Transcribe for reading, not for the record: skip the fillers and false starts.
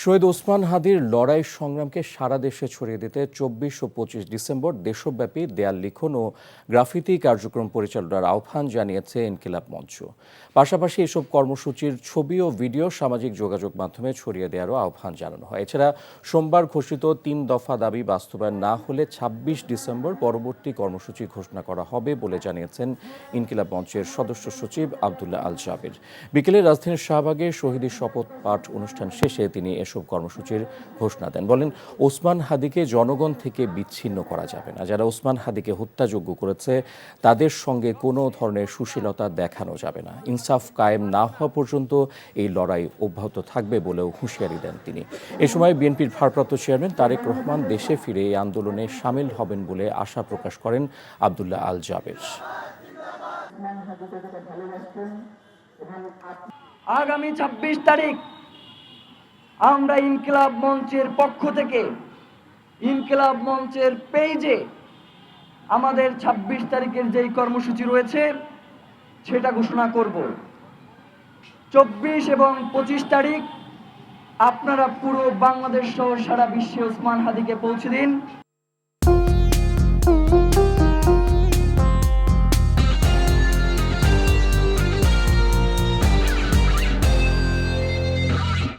শহীদ ওসমান হাদির লড়াই সংগ্রামকে সারা দেশে ছড়িয়ে দিতে ২৪ ও ২৫ ডিসেম্বর দেশব্যাপী দেয়াল লিখন ও গ্রাফিতি কার্যক্রম পরিচালনার আহ্বান জানিয়েছে ইনকিলাব মঞ্চ। পাশাপাশি এসব কর্মসূচির ছবি ও ভিডিও সামাজিক যোগাযোগ মাধ্যমে ছড়িয়ে দেওয়ারও আহ্বান জানানো হয়। এছাড়া সোমবার ঘোষিত ৩ দফা দাবি বাস্তবায়ন না হলে ২৬ ডিসেম্বর পরবর্তী কর্মসূচি ঘোষণা করা হবে বলে জানিয়েছেন ইনকিলাব মঞ্চের সদস্য সচিব আব্দুল্লাহ আল জাবের। বিকেলে রাজধানীর শাহবাগে শহীদের শপথ পাঠ অনুষ্ঠান শেষে তিনি এসব কর্মসূচির ঘোষণা দেন। বলেন, ওসমান হাদিকে জনগণ থেকে বিচ্ছিন্ন করা যাবে না। যারা ওসমান হাদিকে হত্যাযজ্ঞ করেছে তাদের সঙ্গে কোনো ধরনের সুশীলতা দেখানো যাবে না। ইনসাফ কায়েম না হওয়া পর্যন্ত এই লড়াই অব্যাহত থাকবে বলেও হুঁশিয়ারি দেন তিনি। এ সময় বিএনপির ভারপ্রাপ্ত চেয়ারম্যান তারেক রহমান দেশে ফিরে এই আন্দোলনে সামিল হবেন বলে আশা প্রকাশ করেন আব্দুল্লাহ আল জাবের। আগামী ২৬ তারিখ আমরা ইনকিলাব মঞ্চের পক্ষ থেকে ইনকিলাব মঞ্চের পেজে আমাদের ২৬ তারিখের যেই কর্মসূচি রয়েছে সেটা ঘোষণা করব। ২৪ এবং ২৫ তারিখ আপনারা পুরো বাংলাদেশ সহ সারা বিশ্বে ওসমান হাদিকে পৌঁছে দিন।